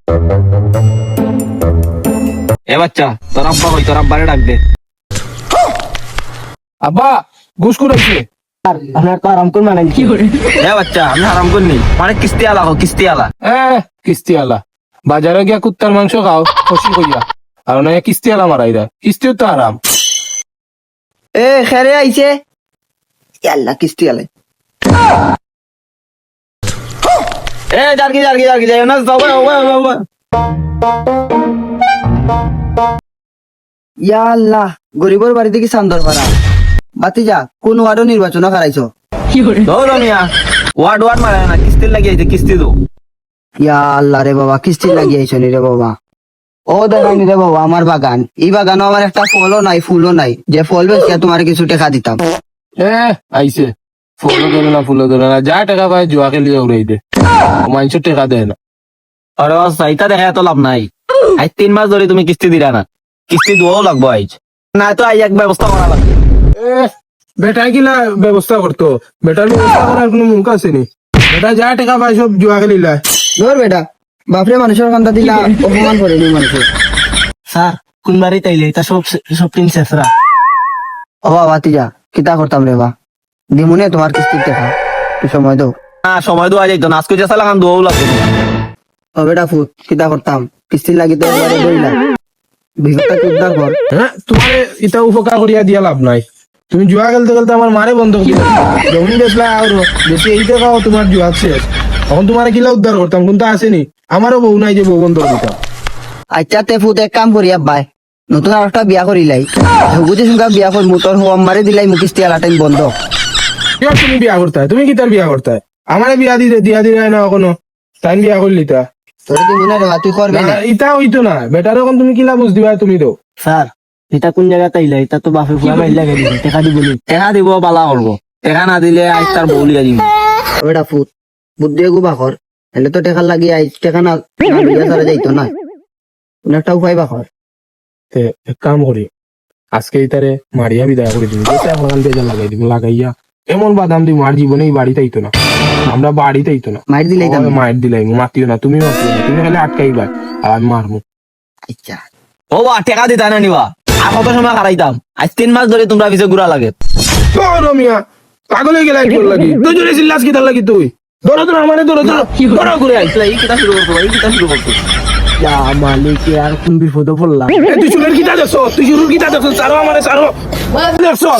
এ বাচ্চা, তোর আব্বা কই? তোর আব্বারে ডাক দে। আব্বা ঘুষ করাইছে। আপনার তো আরাম করবে না কি করে? এ বাচ্চা, আমি হারাম করনি, মানে কিস্তি আলা হো, কিস্তি আলা। কিস্তি আলা বাজারে গিয়া কুত্তার মাংস খাও খুশি কইয়া, আর না কিস্তি আলা মারাই দেয়। কিস্তিও তো আরাম। এ খেরে আইছে আল্লাহ কিস্তি আলে। এ জারকি জারকি জারকি যাই না, যাও যাও যাও। ইয়া আল্লাহ, গরিবের বাড়িতে কি চান্দর পাড়া। বাতিজা কোন ওয়ার্ডও নির্বাচন হারাইছো? ধরো মিয়া, ওয়ার্ড ওয়ার্ড মারে না, কিস্তি লাগিয়েছে, কিস্তি দো। ইয়া আল্লাহ রে বাবা, কিস্তি লাগিয়েছো নি রে বাবা। ও দেখাইনি রে বাবা আমার বাগান, এই বাগানও আমার একটা ফলও নাই ফুলও নাই, যে ফল বেশি তোমার কিছু টাকা দিতাম। আইছে ফুলও ধরে না ফুলও ধরে না, যা টাকা পায় জুয়া খেলিয়ে উড়াই দে, মানুষের টাকা দেয় না। আরে সাইতা দেখা এত লাভ নাই। আজ 3 মাস ধরে তুমি কিস্তি দিলা না, কিস্তি দোও লাগবো আজ। না তো আজ এক ব্যবস্থা করা লাগবে। বেটাই কিলা ব্যবস্থা করতো? বেটার ব্যবস্থা করার কোনো মুখ আছে নি? বেটা যা টাকা পায় সব জুয়া খেলিলায়। ধর বেটা, বাপরে মানুষের কান্দা দিলা, অপমান করে নি মানুষের। স্যার কোন বাড়ি তাইলে এটা সব সব তিন শেষরা। ও বাবা তিজা কিতা করতাম রে বা, দিমুনে তোমার কিস্তির টাকা, একটু সময় দাও। না সময় দেওয়া যাইতো না, আজকে যে সালাখান দোও লাগবে। ও বেটা ফুট কিতা করতাম, কিস্তির লাগি তো একবারে দইলা বিগতটা কি উদ্ধার কর। তোমার এটা উপকার করিয়া দিয়া লাভ নাই। তুমি জুয়া খেলতে খেলতে আমার মারে বন্ধ করে জমি বেসলা আর বেশি এই টাকাও তোমার জুয়া শেষ। তখন তোমার কিলা উদ্ধার করতাম, কিন্তু আসেনি আমারও বউ নাই যে বউ বন্ধ করে দিতাম। আচ্ছা তে ফুট এক কাম করি আব্বাই, নতুন আর একটা বিয়া করিলাই, বুঝে শুনকা বিয়া করি মোটর হোম মারে দিলাই, মুখ কিস্তি আলা টাইম বন্ধ। কিয় তুমি বিয়া করতে? তুমি কি তার বিয়া করতে? আমারে বিয়া দিয়া দিলে না কোনো তাই বিয়া করলি তা তোর কি মনে রে তুই করবে না? ইটা হইতো না। বেটার এখন তুমি কিলা বুঝ দিবা? তুমি তো স্যার এটা কোন জায়গা তাইলা, এটা তো বাপে ফুয়া মাইলা গেলি, টাকা দিবলি। টাকা দিব বালা করবো, টাকা না দিলে আজ তার বউলিয়া দিব। বেটা ফুট বুদ্ধি গুবা কর, হেলে তো টাকা লাগি আইস, টাকা না বিয়া সারা যাইতো না, কোন একটা উপায় বা কর। এক কাম করি, আজকে ইতারে মারিয়া বিদায় করে দিবি, বাগান বেজা লাগাই দিব, লাগাইয়া এমন বাদাম দিব আর জীবনে এই বাড়িতে আইতো না, আমরা বাড়িতে আইতো না। মাইর দিলাই দাম। মায়ের দিলাই মাতিও না, তুমি মাতিও না, তুমি খালি আটকাইবা আর আমি মারবো। আচ্ছা ও বা টাকা দিতা না নিবা, আর কত সময় হারাইতাম। আজ 3 মাস ধরে তোমরা পিছে ঘুরা লাগে। রমিয়া পাগল হয়ে গেলে একবার লাগি তুই জোরে চিল্লাস কি তার লাগি তুই ধরো ধরো আমারে ধরো ধরো ধরো ঘুরে আইস। এই কিতা শুরু করছো, এই কিতা শুরু করছো। যা মালিক আর কোন বিপদ পড়লাম। তুই চুলের কিতা দেখছো? তুই শুরুর কিতা দেখছো? চারো আমারে চারো দেখছো?